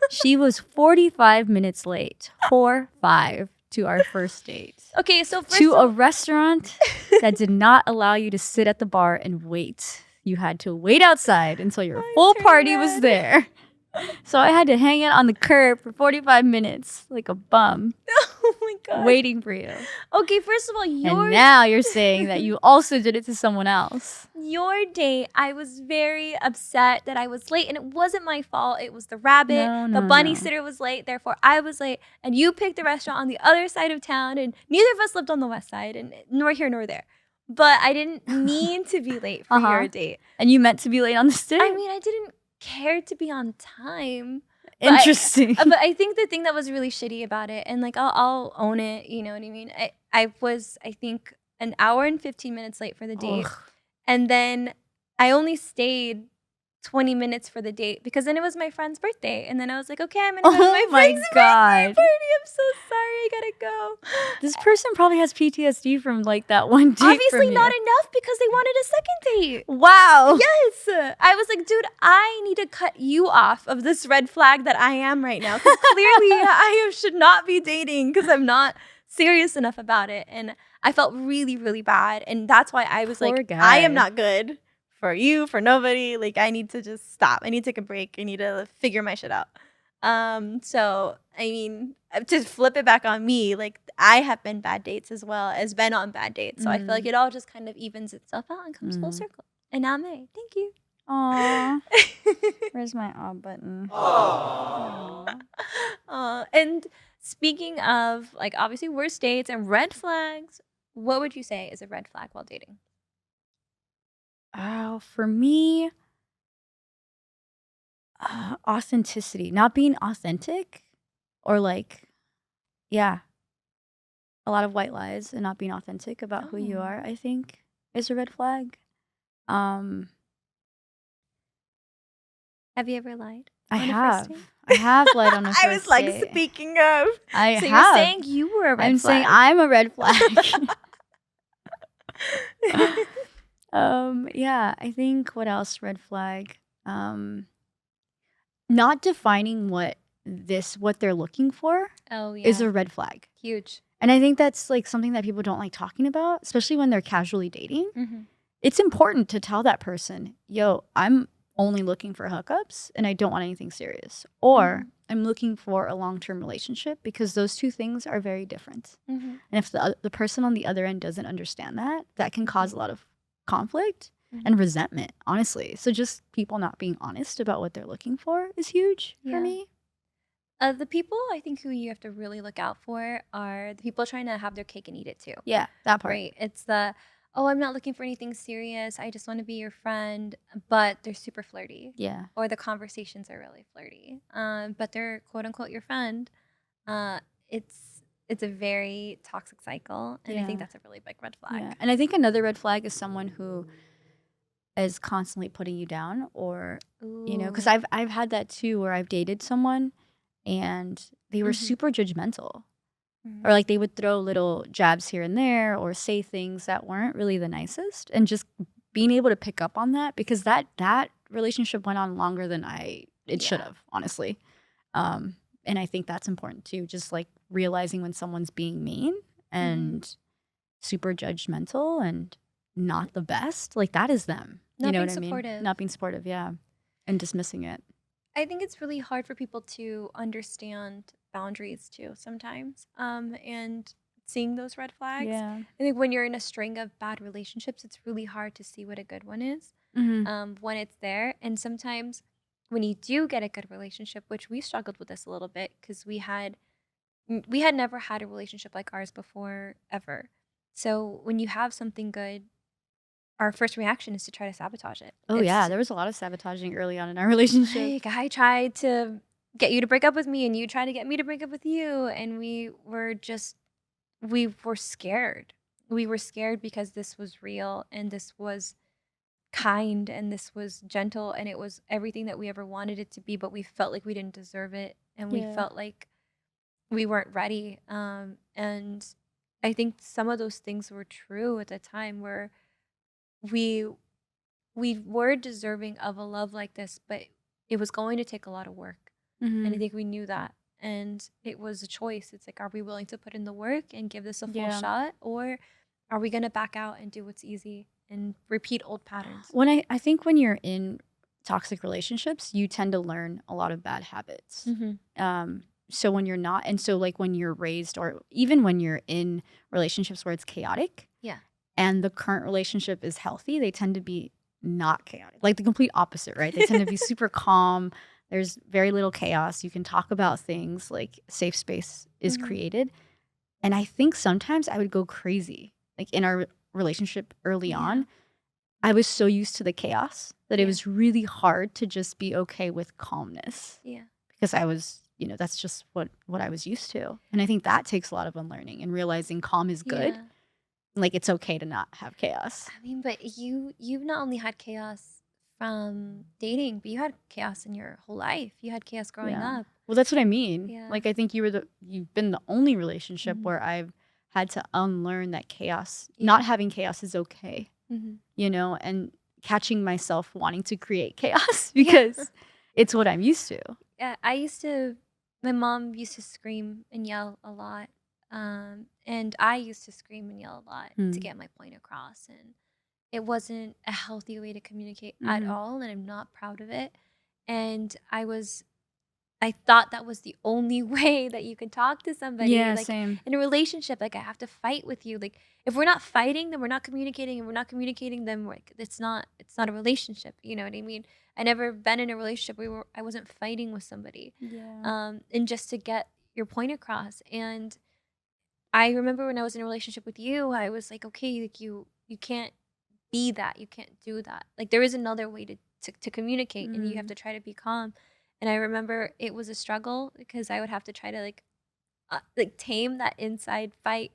she was 45 minutes late, 4-5 to our first date. Okay, so first To of a restaurant that did not allow you to sit at the bar and wait. You had to wait outside until your I'm full turning party was red. there. So I had to hang out on the curb for 45 minutes like a bum, Oh my gosh. waiting for you. Okay, first of all, And now you're saying that you also did it to someone else. your date, I was very upset that I was late, and it wasn't my fault. It was the rabbit. No, The no, bunny no. sitter was late, therefore I was late, and you picked the restaurant on the other side of town, and neither of us lived on the west side, and nor here nor there. But I didn't mean to be late for your date. And you meant to be late on this date? I mean, I didn't care to be on time. Interesting. But I think the thing that was really shitty about it, and like I'll own it, you know what I mean? I was, I think, an hour and 15 minutes late for the date. Ugh. And then I only stayed 20 minutes for the date because then it was my friend's birthday. And then I was like, okay, I'm gonna go to my Oh my friend's birthday God. party. I'm so sorry, I gotta go. This person probably has PTSD from like that one date. Obviously from not you. enough because they wanted a second date. Wow. Yes. I was like, dude, I need to cut you off of this red flag that I am right now. Because clearly should not be dating because I'm not serious enough about it. And I felt really, really bad. And that's why I was Poor like, guy. I am not good for you, for nobody. Like, I need to just stop. I need to take a break. I need to figure my shit out. So, I mean, to flip it back on me, like, I have been bad dates as well as been on bad dates. So I feel like it all just kind of evens itself out and comes full circle. And now May. Thank you. Aw. Where's my aw button? And speaking of, like, obviously worst dates and red flags, what would you say is a red flag while dating? Oh, for me, authenticity. Not being authentic or like, yeah, a lot of white lies and not being authentic about who you are, I think is a red flag. Have you ever lied? I on a have. first date? I have lied on a first I was like, date. speaking of. I So have. you're saying you were a red I'm flag. saying I'm a red flag. Yeah, I think what else red flag? Not defining what they're looking for Oh, yeah. is a red flag. Huge. And I think that's like something that people don't like talking about, especially when they're casually dating. Mm-hmm. It's important to tell that person, yo, I'm only looking for hookups and I don't want anything serious. Or I'm looking for a long-term relationship, because those two things are very different. Mm-hmm. And if the person on the other end doesn't understand that, that can cause a lot of conflict and resentment, honestly. So just people not being honest about what they're looking for is huge for me. The people I think who you have to really look out for are the people trying to have their cake and eat it too. Yeah, that part. Right. It's the, oh, I'm not looking for anything serious. I just want to be your friend. But they're super flirty. Yeah. Or the conversations are really flirty. But they're quote unquote your friend. It's a very toxic cycle. And I think that's a really big red flag. Yeah. And I think another red flag is someone who is constantly putting you down, or, you know, because I've had that too, where I've dated someone and they were super judgmental. Or like they would throw little jabs here and there or say things that weren't really the nicest, and just being able to pick up on that, because that relationship went on longer than it should have, honestly. And I think that's important too, just like realizing when someone's being mean and super judgmental and not the best, like that is them. Not you know being what supportive. I mean? Not being supportive, yeah. And dismissing it. I think it's really hard for people to understand boundaries too sometimes, and seeing those red flags. Yeah. I think when you're in a string of bad relationships, it's really hard to see what a good one is when it's there. And sometimes when you do get a good relationship, which we struggled with this a little bit because we had never had a relationship like ours before, ever. So when you have something good, our first reaction is to try to sabotage it. Oh, yeah. There was a lot of sabotaging early on in our relationship. Like, I tried to get you to break up with me, and you tried to get me to break up with you, and we were scared. We were scared because this was real, and this was kind, and this was gentle, and it was everything that we ever wanted it to be, but we felt like we didn't deserve it, and we felt like we weren't ready. And I think some of those things were true at the time, where we we were deserving of a love like this, but it was going to take a lot of work. And I think we knew that. And it was a choice. It's like, are we willing to put in the work and give this a full shot? Or are we going to back out and do what's easy and repeat old patterns? I think when you're in toxic relationships, you tend to learn a lot of bad habits. So when you're not, and so like when you're raised, or even when you're in relationships where it's chaotic, and the current relationship is healthy, they tend to be not chaotic, like the complete opposite, right? They tend to be super calm. There's very little chaos. You can talk about things, like safe space is created. And I think sometimes I would go crazy. Like in our relationship early on, I was so used to the chaos that it was really hard to just be okay with calmness. Because I was, that's just what I was used to. And I think that takes a lot of unlearning and realizing calm is good. Like, it's okay to not have chaos. I mean, but you've not only had chaos from dating, but you had chaos in your whole life. You had chaos growing up. Well, that's what I mean. Like, I think you've been the only relationship where I've had to unlearn that chaos, not having chaos is okay, and catching myself wanting to create chaos because it's what I'm used to. Yeah, my mom used to scream and yell a lot. And I used to scream and yell a lot to get my point across. And it wasn't a healthy way to communicate at all. And I'm not proud of it. And I thought that was the only way that you could talk to somebody. Yeah, like, same. In a relationship, like, I have to fight with you. Like, if we're not fighting, then we're not communicating. And we're not communicating, then it's not a relationship. You know what I mean? I never been in a relationship where I wasn't fighting with somebody. And just to get your point across. And I remember when I was in a relationship with you, I was like, okay, like you can't be that. You can't do that. Like, there is another way to communicate, and you have to try to be calm. And I remember it was a struggle because I would have to try to like tame that inside fight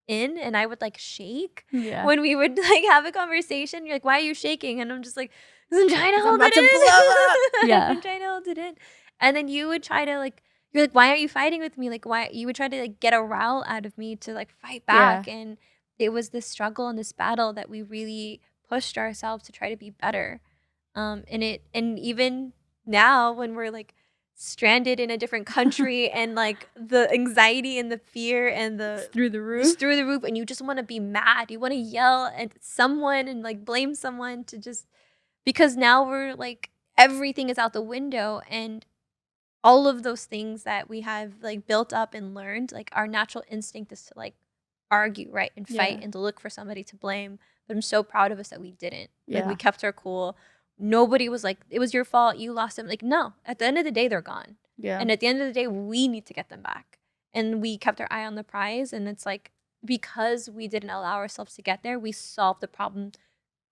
and I would like shake when we would like have a conversation. You're like, why are you shaking? And I'm just like, 'cause I'm trying to hold it in. I'm trying to hold it in. And then you would try to like, you're like, why aren't you fighting with me? Like, why? You would try to like get a rile out of me to like fight back. And it was this struggle and this battle that we really pushed ourselves to try to be better. And even now when we're like stranded in a different country and like the anxiety and the fear and It's through the roof, and you just want to be mad, you want to yell at someone and like blame someone to just, because now we're like, everything is out the window, and all of those things that we have like built up and learned, like our natural instinct is to like argue, right, and fight and to look for somebody to blame. But I'm so proud of us that we didn't. Like, we kept our cool. Nobody was like, it was your fault, you lost them. Like, no, at the end of the day, they're gone. And at the end of the day, we need to get them back. And we kept our eye on the prize. And it's like, because we didn't allow ourselves to get there, we solved the problem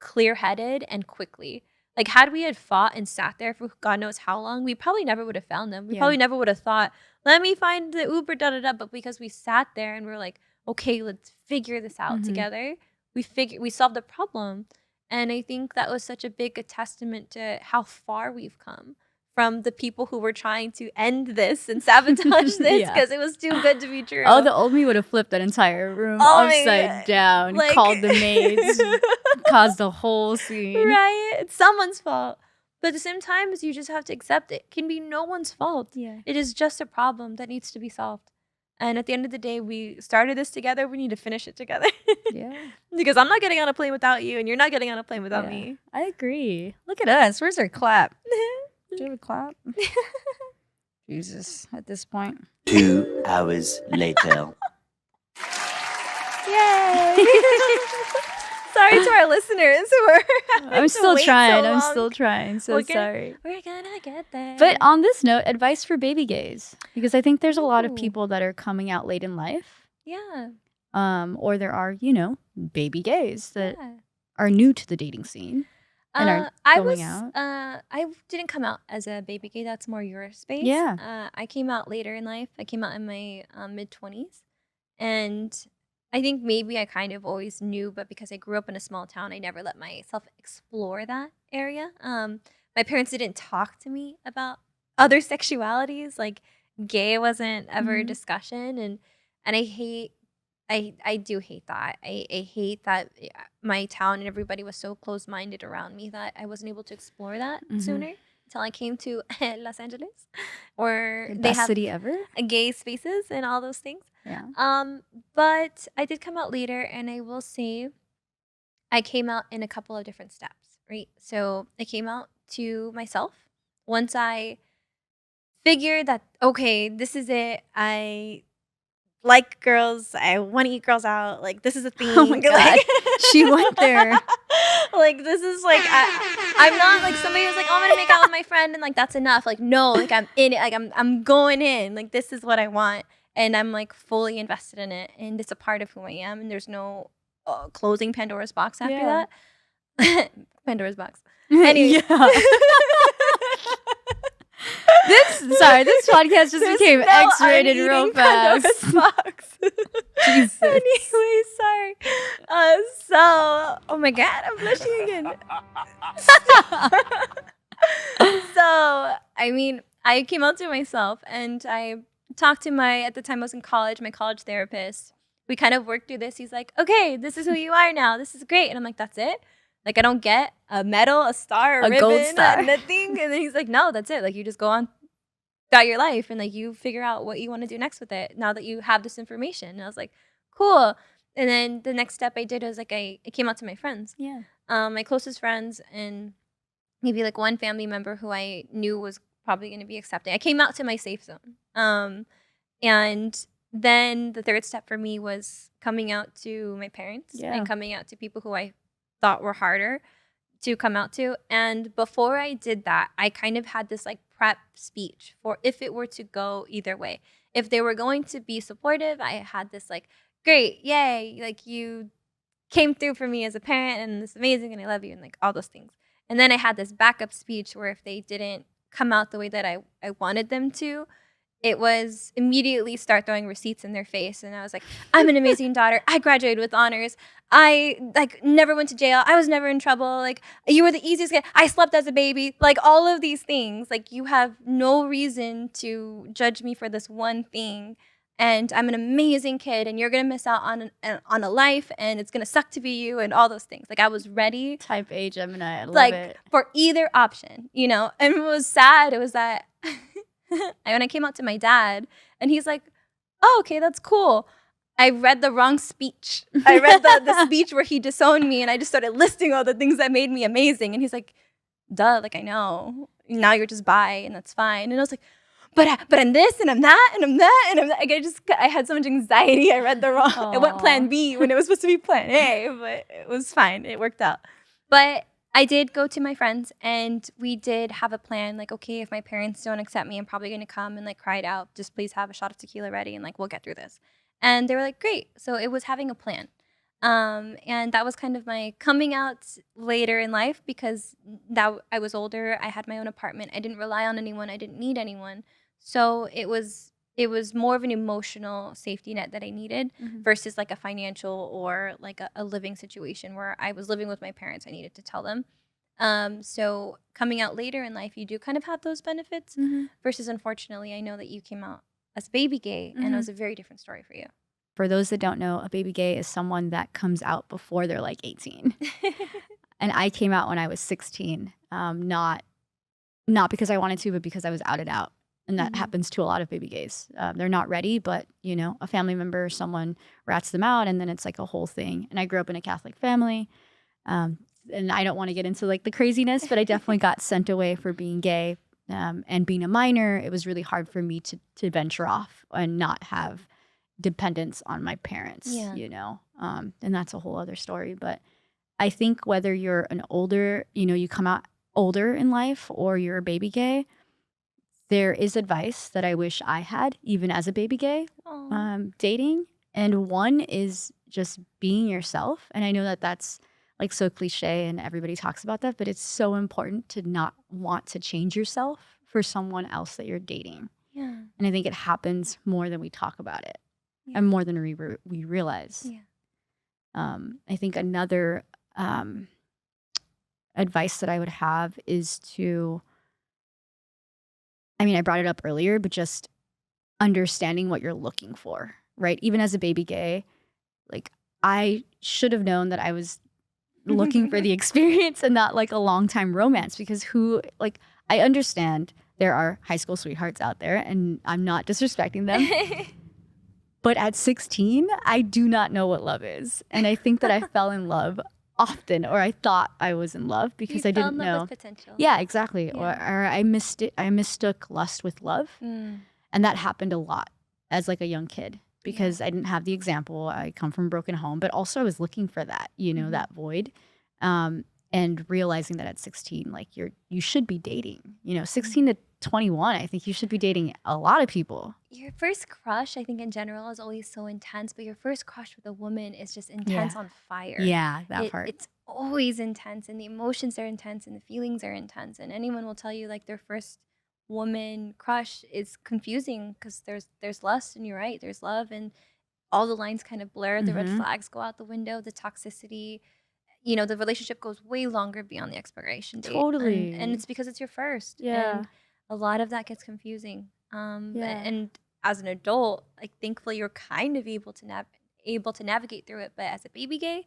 clear-headed and quickly. Like, had we had fought and sat there for God knows how long, we probably never would have found them. We probably never would have thought, let me find the Uber, da-da-da. But because we sat there and we were like, okay, let's figure this out together, we solved the problem. And I think that was such a big testament to how far we've come from the people who were trying to end this and sabotage this because it was too good to be true. Oh, the old me would have flipped that entire room upside down, like, called the maids, caused the whole scene. Right? It's someone's fault. But at the same time, you just have to accept it can be no one's fault. It is just a problem that needs to be solved. And at the end of the day, we started this together. We need to finish it together. Because I'm not getting on a plane without you, and you're not getting on a plane without me. I agree. Look at us. Where's our clap? Do you have a clap? Jesus, at this point. 2 hours later. Yay! Sorry to our listeners who are I'm still trying. So sorry. We're gonna get there. But on this note, advice for baby gays, because I think there's a lot of people that are coming out late in life. Or there are, baby gays that are new to the dating scene and are going out? I didn't come out as a baby gay. That's more your space. Yeah. I came out later in life. I came out in my mid-20s. And I think maybe I kind of always knew, but because I grew up in a small town, I never let myself explore that area. My parents didn't talk to me about other sexualities. Like gay wasn't ever a discussion, and I do hate that. I hate that my town and everybody was so close-minded around me that I wasn't able to explore that sooner until I came to Los Angeles, or The they best have city ever. gay spaces and all those things. Yeah. But I did come out later, and I will say I came out in a couple of different steps, right? So I came out to myself once I figured that, okay, this is it. I like girls. I want to eat girls out. Like, this is a thing. Oh my God. Like, She went there. Like, this is like, I'm not like somebody was like, oh, I'm gonna make out with my friend, and like that's enough. Like, no, like I'm in it. Like I'm going in. Like, this is what I want, and I'm like fully invested in it, and it's a part of who I am. And there's no closing Pandora's box after that. Pandora's box. Anyway. Yeah. This podcast just became X-rated real fast. Jesus. Anyway, sorry. Oh my God, I'm blushing again. So, I mean, I came out to myself, and I talked to at the time I was in college, my college therapist. We kind of worked through this. He's like, okay, this is who you are now. This is great. And I'm like, that's it? Like, I don't get a medal, a star, a ribbon, gold star, nothing. And then he's like, no, that's it. Like, you just go on throughout your life, and like you figure out what you want to do next with it now that you have this information. And I was like, cool. And then the next step I did was like I came out to my friends. Yeah. My closest friends, and maybe like one family member who I knew was probably going to be accepting. I came out to my safe zone. And then the third step for me was coming out to my parents and coming out to people who I thought were harder to come out to. And before I did that, I kind of had this like prep speech for if it were to go either way. If they were going to be supportive, I had this like, great, yay, like you came through for me as a parent, and it's amazing, and I love you, and like all those things. And then I had this backup speech where if they didn't come out the way that I wanted them to, it was immediately start throwing receipts in their face. And I was like, I'm an amazing daughter. I graduated with honors. I like never went to jail. I was never in trouble. Like, you were the easiest kid. I slept as a baby. Like, all of these things. Like, you have no reason to judge me for this one thing. And I'm an amazing kid, and you're gonna miss out on a life, and it's gonna suck to be you, and all those things. Like, I was ready. Type A Gemini, I love like, it. For either option, you know. And what was sad, it was that when I came out to my dad, and he's like, "Oh, okay, that's cool." I read the wrong speech. I read the speech where he disowned me, and I just started listing all the things that made me amazing. And he's like, "Duh, like I know. Now you're just bi, and that's fine." And I was like, but I'm this, and I'm that, and I'm that, and I'm that. Like, I had so much anxiety. I read the wrong. Aww. It went plan B when it was supposed to be plan A, but it was fine. It worked out. But I did go to my friends, and we did have a plan. Like, okay, if my parents don't accept me, I'm probably going to come and like cry it out. Just please have a shot of tequila ready, and like we'll get through this. And they were like, great. So it was having a plan. And that was kind of my coming out later in life, because that I was older. I had my own apartment. I didn't rely on anyone. I didn't need anyone. So it was more of an emotional safety net that I needed versus like a financial or like a living situation where I was living with my parents. I needed to tell them. So coming out later in life, you do kind of have those benefits versus, unfortunately, I know that you came out as baby gay, and it was a very different story for you. For those that don't know, a baby gay is someone that comes out before they're like 18. And I came out when I was 16, not because I wanted to, but because I was outed out. And that happens to a lot of baby gays. They're not ready, but, you know, a family member or someone rats them out, and then it's like a whole thing. And I grew up in a Catholic family, and I don't want to get into like the craziness, but I definitely got sent away for being gay. And being a minor, it was really hard for me to venture off and not have dependence on my parents, you know? And that's a whole other story. But I think whether you're an older, you know, you come out older in life, or you're a baby gay, there is advice that I wish I had, even as a baby gay, dating. And one is just being yourself. And I know that that's like so cliche and everybody talks about that, but it's so important to not want to change yourself for someone else that you're dating. Yeah. And I think it happens more than we talk about it and more than we realize. Yeah. I think another advice that I would have is to, I mean, I brought it up earlier, but just understanding what you're looking for, right? Even as a baby gay, like I should have known that I was looking for the experience and not like a long time romance, because I understand there are high school sweethearts out there and I'm not disrespecting them. But at 16, I do not know what love is. And I think that I fell in love often, or I thought I was in love because I didn't know. With potential. Yeah, exactly. Yeah. Or I mistook lust with love. And that happened a lot as like a young kid because I didn't have the example. I come from a broken home, but also I was looking for that, that void. And realizing that at 16, like you should be dating, 16 to 21, I think you should be dating a lot of people. Your first crush, I think in general, is always so intense, but your first crush with a woman is just intense on fire. Yeah, that part. It's always intense, and the emotions are intense, and the feelings are intense. And anyone will tell you like their first woman crush is confusing because there's lust, and you're right, there's love, and all the lines kind of blur. The red flags go out the window, the toxicity. The relationship goes way longer beyond the expiration date. Totally. And it's because it's your first. Yeah. And a lot of that gets confusing. And as an adult, like thankfully you're kind of able to navigate through it. But as a baby gay,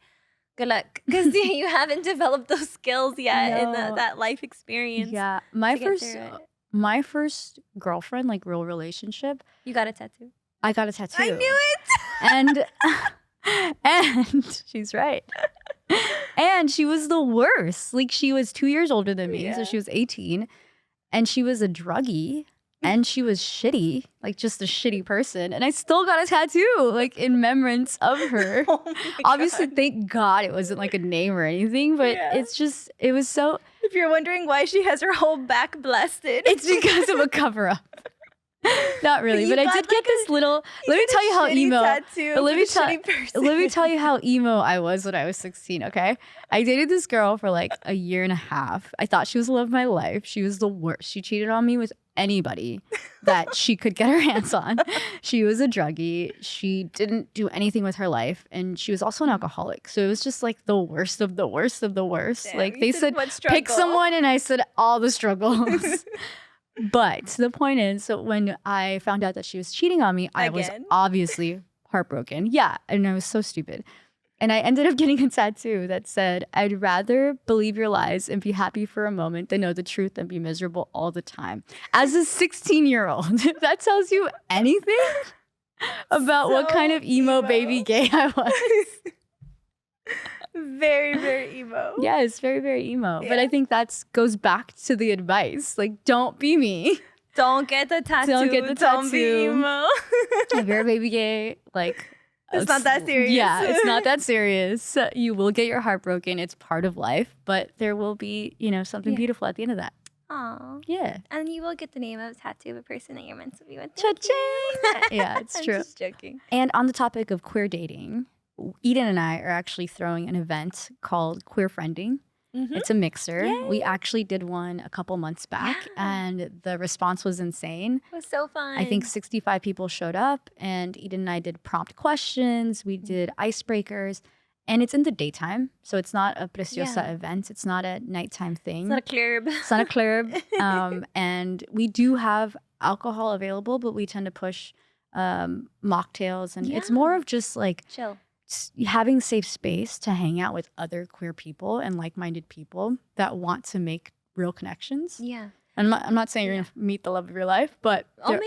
good luck, because you haven't developed those skills yet in that life experience. Yeah, my first girlfriend, like real relationship. You got a tattoo. I got a tattoo. I knew it. And she's right. And she was the worst. Like she was 2 years older than me, so she was 18, and she was a druggie. And she was shitty, like just a shitty person. And I still got a tattoo, like in remembrance of her. Obviously, thank God it wasn't like a name or anything, but it was so. If you're wondering why she has her whole back blasted, it's because of a cover up. Not really, but I did get this little. Let me tell you how emo. Let me tell you how emo I was when I was 16. Okay, I dated this girl for like a year and a half. I thought she was the love of my life. She was the worst. She cheated on me with anybody that she could get her hands on. She was a druggie. She didn't do anything with her life, and she was also an alcoholic. So it was just like the worst of the worst of the worst. Damn, like they said, pick someone, and I said all the struggles. But the point is, so when I found out that she was cheating on me, I was obviously heartbroken. Yeah, and I was so stupid. And I ended up getting a tattoo that said, "I'd rather believe your lies and be happy for a moment than know the truth and be miserable all the time." As a 16-year-old, if that tells you anything about what kind of emo baby gay I was. Very, very emo. Yeah, it's very, very emo. Yeah. But I think that goes back to the advice. Like, don't be me. Don't get the tattoo. Don't be emo. If you're a baby gay, like... It's not that serious. Yeah, it's not that serious. You will get your heart broken. It's part of life. But there will be, something beautiful at the end of that. Aww. Yeah. And you will get the name of a tattoo of a person that you're meant to be with. Cha-ching! Yeah, it's true. I'm just joking. And on the topic of queer dating... Eden and I are actually throwing an event called Queer Friending. It's a mixer. Yay. We actually did one a couple months back, and the response was insane. It was so fun. I think 65 people showed up, and Eden and I did prompt questions. We did icebreakers, and it's in the daytime, so it's not a Preciosa event. It's not a nighttime thing. It's not a club. It's not a club. And we do have alcohol available, but we tend to push mocktails, and it's more of just like chill. Having safe space to hang out with other queer people and like-minded people that want to make real connections. Yeah. I'm not saying you're going to meet the love of your life, but... maybe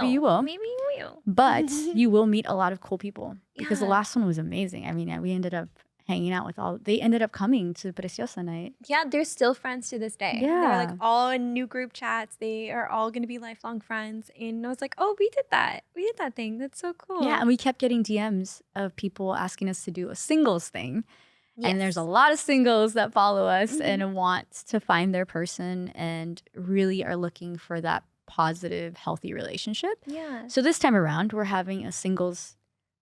you will. Maybe you will. But you will meet a lot of cool people because the last one was amazing. I mean, we ended up hanging out with they ended up coming to Preciosa night. Yeah, they're still friends to this day. Yeah. They're like all in new group chats. They are all going to be lifelong friends. And I was like, oh, we did that. We did that thing. That's so cool. Yeah, and we kept getting DMs of people asking us to do a singles thing. Yes. And there's a lot of singles that follow us and want to find their person and really are looking for that positive, healthy relationship. Yeah. So this time around, we're having a singles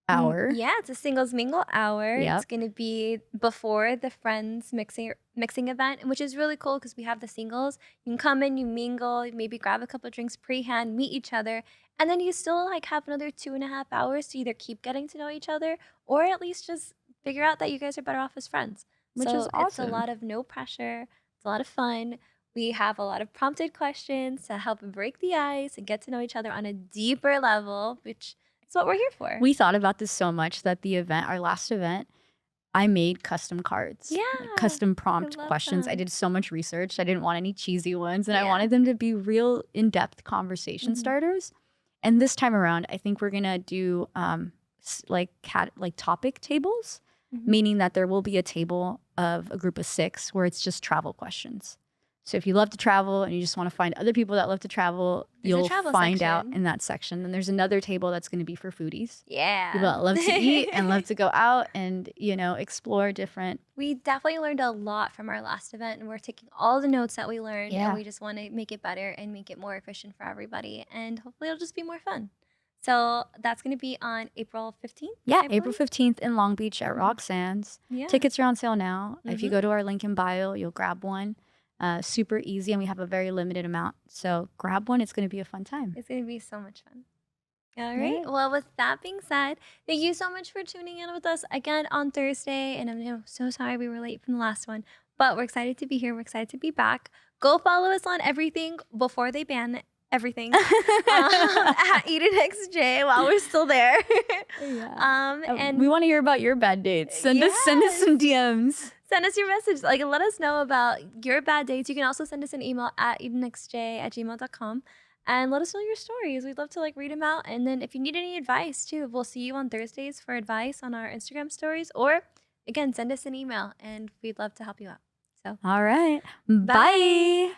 hour. Yeah, it's a singles mingle hour. Yep. It's going to be before the friends mixing event, which is really cool because we have the singles. You can come in, you mingle, maybe grab a couple of drinks pre-hand, meet each other, and then you still like have another 2.5 hours to either keep getting to know each other or at least just figure out that you guys are better off as friends. Which is It's a awesome. lot of no pressure. It's a lot of fun. We have a lot of prompted questions to help break the ice and get to know each other on a deeper level, which is what we're here for. We thought about this so much that our last event, I made custom cards. Yeah, Like custom prompt love questions. I them. did so much research. I didn't want any cheesy ones, and I Yeah. wanted them to be real in-depth conversation starters. And this time around, I think we're gonna do like topic tables, meaning that there will be a table of a group of 6 where it's just travel questions. So if you love to travel and you just want to find other people that love to travel, you'll find out in that section. Then there's another table that's going to be for foodies. Yeah. People that love to eat and love to go out and, explore different. We definitely learned a lot from our last event, and we're taking all the notes that we learned, and we just want to make it better and make it more efficient for everybody. And hopefully it'll just be more fun. So that's going to be on April 15th? Yeah, April 15th in Long Beach at Rock Sands. Yeah. Tickets are on sale now. If you go to our link in bio, you'll grab one. Super easy, and we have a very limited amount. So grab one. It's going to be a fun time. It's going to be so much fun. All right. Well, with that being said, thank you so much for tuning in with us again on Thursday. And I'm so sorry we were late from the last one, but we're excited to be here. We're excited to be back. Go follow us on everything before they ban everything at EdenXJ while we're still there. And we want to hear about your bad dates. Send us some DMs. Send us your message. Like, let us know about your bad dates. You can also send us an email at edenxj@gmail.com and let us know your stories. We'd love to read them out. And then if you need any advice too, we'll see you on Thursdays for advice on our Instagram stories. Or again, send us an email and we'd love to help you out. So, all right. Bye.